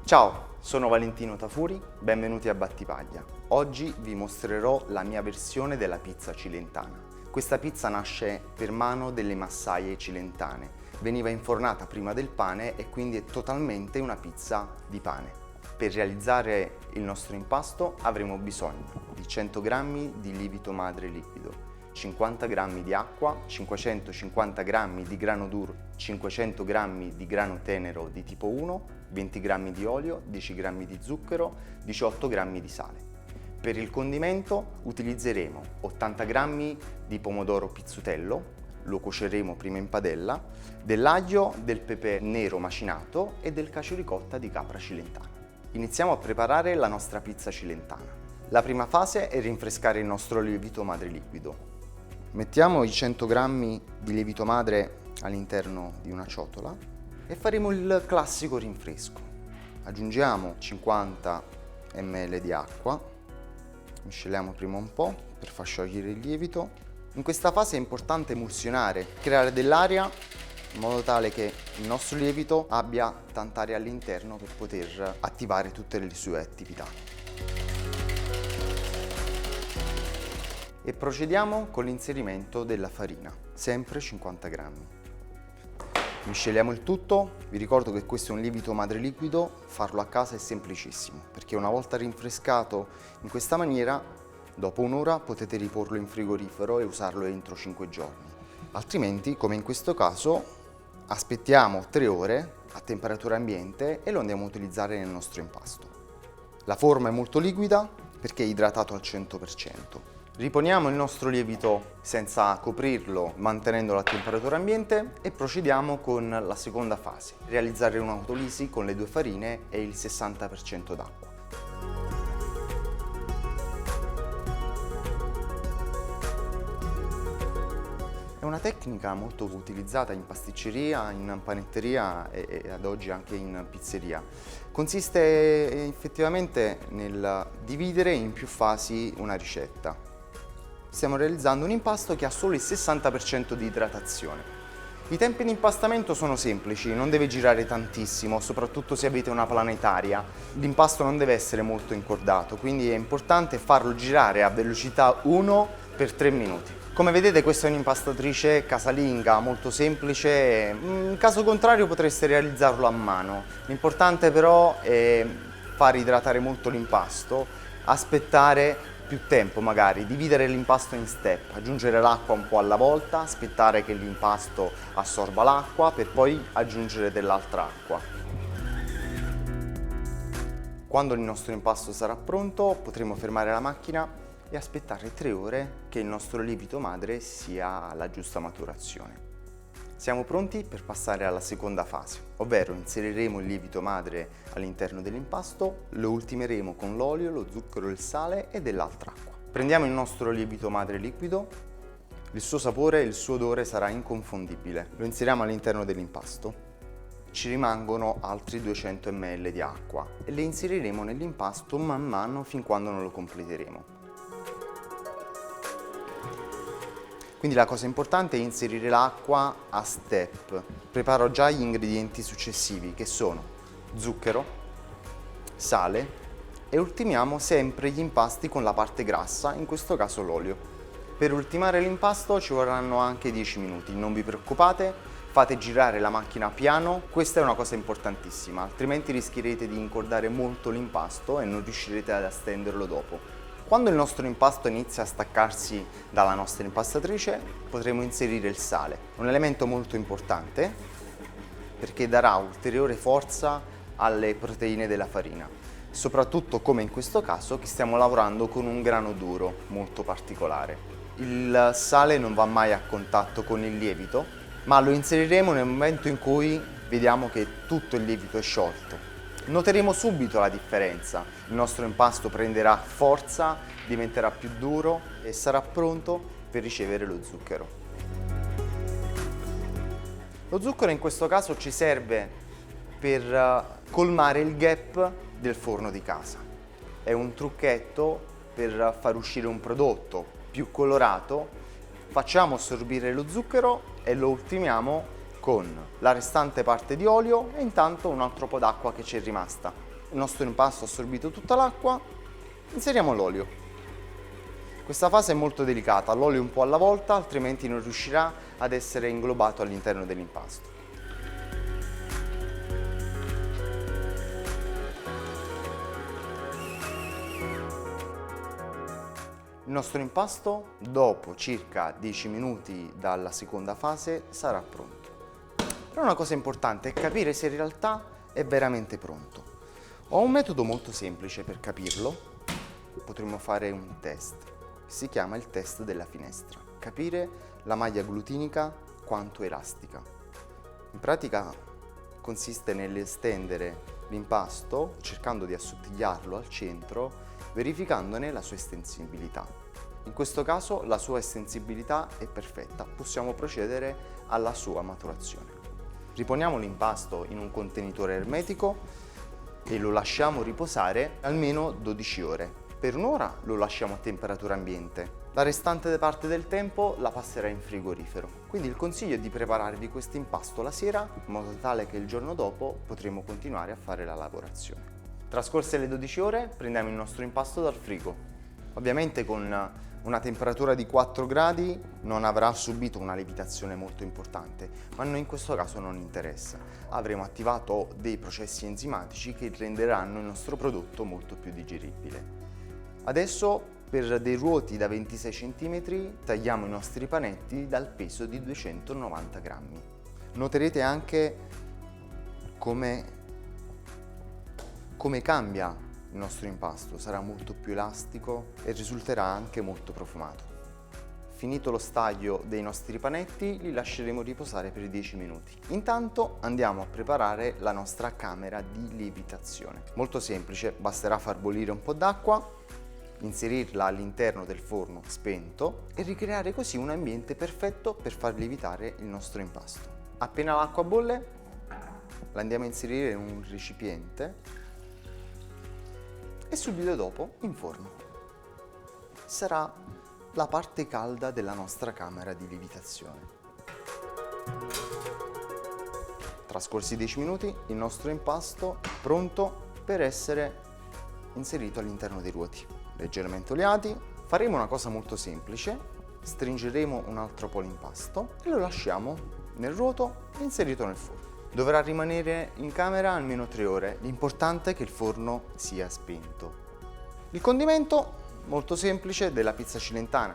Ciao, sono Valentino Tafuri, benvenuti a Battipaglia. Oggi vi mostrerò la mia versione della pizza cilentana. Questa pizza nasce per mano delle massaie cilentane. Veniva infornata prima del pane e quindi è totalmente una pizza di pane. Per realizzare il nostro impasto avremo bisogno di 100 g di lievito madre liquido, 50 g di acqua, 550 g di grano duro, 500 g di grano tenero di tipo 1, 20 g di olio, 10 g di zucchero, 18 g di sale. Per il condimento utilizzeremo 80 g di pomodoro pizzutello, lo cuoceremo prima in padella, dell'aglio, del pepe nero macinato e del cacio ricotta di capra cilentana. Iniziamo a preparare la nostra pizza cilentana. La prima fase è rinfrescare il nostro lievito madre liquido. Mettiamo i 100 g di lievito madre all'interno di una ciotola e faremo il classico rinfresco. Aggiungiamo 50 ml di acqua, misceliamo prima un po' per far sciogliere il lievito. In questa fase è importante emulsionare, creare dell'aria in modo tale che il nostro lievito abbia tanta aria all'interno per poter attivare tutte le sue attività. E procediamo con l'inserimento della farina, sempre 50 g. Misceliamo il tutto. Vi ricordo che questo è un lievito madre liquido, farlo a casa è semplicissimo, perché una volta rinfrescato in questa maniera, dopo un'ora potete riporlo in frigorifero e usarlo entro 5 giorni. Altrimenti, come in questo caso, aspettiamo 3 ore a temperatura ambiente e lo andiamo a utilizzare nel nostro impasto. La forma è molto liquida perché è idratato al 100%. Riponiamo il nostro lievito senza coprirlo, mantenendolo a temperatura ambiente e procediamo con la seconda fase, realizzare un'autolisi con le 2 farine e il 60% d'acqua. È una tecnica molto utilizzata in pasticceria, in panetteria e ad oggi anche in pizzeria. Consiste effettivamente nel dividere in più fasi una ricetta. Stiamo realizzando un impasto che ha solo il 60% di idratazione. I tempi di impastamento sono semplici, non deve girare tantissimo, soprattutto se avete una planetaria. L'impasto non deve essere molto incordato, quindi è importante farlo girare a velocità 1 per 3 minuti. Come vedete, questa è un'impastatrice casalinga, molto semplice. In caso contrario potreste realizzarlo a mano. L'importante però è far idratare molto l'impasto, aspettare più tempo magari, dividere l'impasto in step, aggiungere l'acqua un po' alla volta, aspettare che l'impasto assorba l'acqua per poi aggiungere dell'altra acqua. Quando il nostro impasto sarà pronto potremo fermare la macchina e aspettare 3 ore che il nostro lievito madre sia alla giusta maturazione. Siamo pronti per passare alla seconda fase, ovvero inseriremo il lievito madre all'interno dell'impasto, lo ultimeremo con l'olio, lo zucchero, il sale e dell'altra acqua. Prendiamo il nostro lievito madre liquido, il suo sapore e il suo odore sarà inconfondibile. Lo inseriamo all'interno dell'impasto. Ci rimangono altri 200 ml di acqua e le inseriremo nell'impasto man mano fin quando non lo completeremo. Quindi la cosa importante è inserire l'acqua a step. Preparo già gli ingredienti successivi che sono zucchero, sale e ultimiamo sempre gli impasti con la parte grassa, in questo caso l'olio. Per ultimare l'impasto ci vorranno anche 10 minuti, non vi preoccupate, fate girare la macchina piano, questa è una cosa importantissima, altrimenti rischierete di incordare molto l'impasto e non riuscirete ad stenderlo dopo. Quando il nostro impasto inizia a staccarsi dalla nostra impastatrice, potremo inserire il sale, un elemento molto importante perché darà ulteriore forza alle proteine della farina, soprattutto come in questo caso che stiamo lavorando con un grano duro molto particolare. Il sale non va mai a contatto con il lievito, ma lo inseriremo nel momento in cui vediamo che tutto il lievito è sciolto. Noteremo subito la differenza, il nostro impasto prenderà forza, diventerà più duro e sarà pronto per ricevere lo zucchero. Lo zucchero in questo caso ci serve per colmare il gap del forno di casa. È un trucchetto per far uscire un prodotto più colorato. Facciamo assorbire lo zucchero e lo ultimiamo con la restante parte di olio e intanto un altro po' d'acqua che ci è rimasta. il nostro impasto ha assorbito tutta l'acqua, inseriamo l'olio. Questa fase è molto delicata, l'olio un po' alla volta, altrimenti non riuscirà ad essere inglobato all'interno dell'impasto. Il nostro impasto, dopo circa 10 minuti dalla seconda fase, sarà pronto. Però una cosa importante è capire se in realtà è veramente pronto. Ho un metodo molto semplice per capirlo. Potremmo fare un test. Si chiama il test della finestra. Capire la maglia glutinica quanto è elastica. In pratica consiste nell'estendere l'impasto cercando di assottigliarlo al centro, verificandone la sua estensibilità. In questo caso la sua estensibilità è perfetta, possiamo procedere alla sua maturazione. Riponiamo l'impasto in un contenitore ermetico e lo lasciamo riposare almeno 12 ore. Per un'ora lo lasciamo a temperatura ambiente. La restante parte del tempo la passerà in frigorifero. Quindi il consiglio è di prepararvi questo impasto la sera in modo tale che il giorno dopo potremo continuare a fare la lavorazione. Trascorse le 12 ore prendiamo il nostro impasto dal frigo. Ovviamente con una temperatura di 4 gradi non avrà subito una lievitazione molto importante, ma a noi in questo caso non interessa. Avremo attivato dei processi enzimatici che renderanno il nostro prodotto molto più digeribile. Adesso per dei ruoti da 26 cm tagliamo i nostri panetti dal peso di 290 grammi. Noterete anche come cambia il nostro impasto, sarà molto più elastico e risulterà anche molto profumato. Finito lo staglio dei nostri panetti, li lasceremo riposare per 10 minuti. Intanto andiamo a preparare la nostra camera di lievitazione. Molto semplice, basterà far bollire un po' d'acqua, inserirla all'interno del forno spento e ricreare così un ambiente perfetto per far lievitare il nostro impasto. Appena l'acqua bolle, la andiamo a inserire in un recipiente e subito dopo in forno. Sarà la parte calda della nostra camera di lievitazione. Trascorsi 10 minuti, il nostro impasto è pronto per essere inserito all'interno dei ruoti. Leggermente oliati, faremo una cosa molto semplice, stringeremo un altro po' l'impasto e lo lasciamo nel ruoto inserito nel forno. Dovrà rimanere in camera almeno 3 ore, l'importante è che il forno sia spento. Il condimento, molto semplice, della pizza cilentana,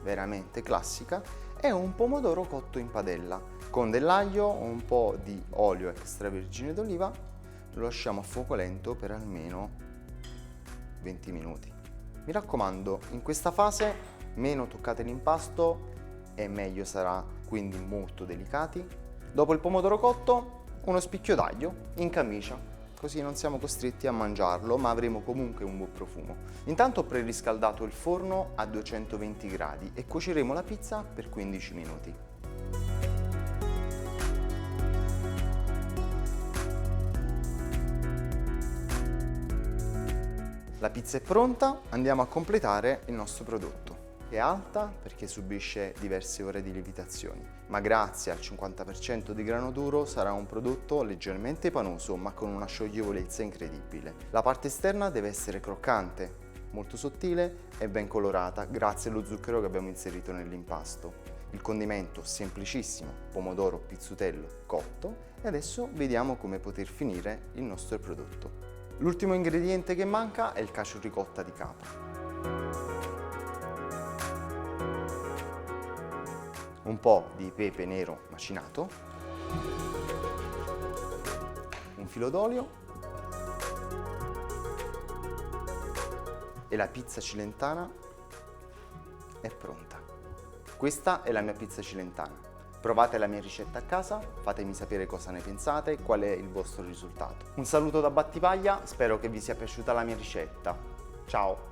veramente classica, è un pomodoro cotto in padella, con dell'aglio, un po' di olio extravergine d'oliva, lo lasciamo a fuoco lento per almeno 20 minuti. Mi raccomando, in questa fase meno toccate l'impasto e meglio sarà, quindi molto delicati. Dopo il pomodoro cotto, uno spicchio d'aglio in camicia, così non siamo costretti a mangiarlo, ma avremo comunque un buon profumo. Intanto ho preriscaldato il forno a 220 gradi e cuoceremo la pizza per 15 minuti. La pizza è pronta, andiamo a completare il nostro prodotto. È alta perché subisce diverse ore di lievitazione, ma grazie al 50% di grano duro sarà un prodotto leggermente panoso ma con una scioglievolezza incredibile. La parte esterna deve essere croccante, molto sottile e ben colorata grazie allo zucchero che abbiamo inserito nell'impasto. Il condimento semplicissimo, pomodoro pizzutello cotto, e adesso vediamo come poter finire il nostro prodotto. L'ultimo ingrediente che manca è il cacio ricotta di capra. Un po' di pepe nero macinato, un filo d'olio e la pizza cilentana è pronta. Questa è la mia pizza cilentana. Provate la mia ricetta a casa, fatemi sapere cosa ne pensate e qual è il vostro risultato. Un saluto da Battipaglia, spero che vi sia piaciuta la mia ricetta. Ciao!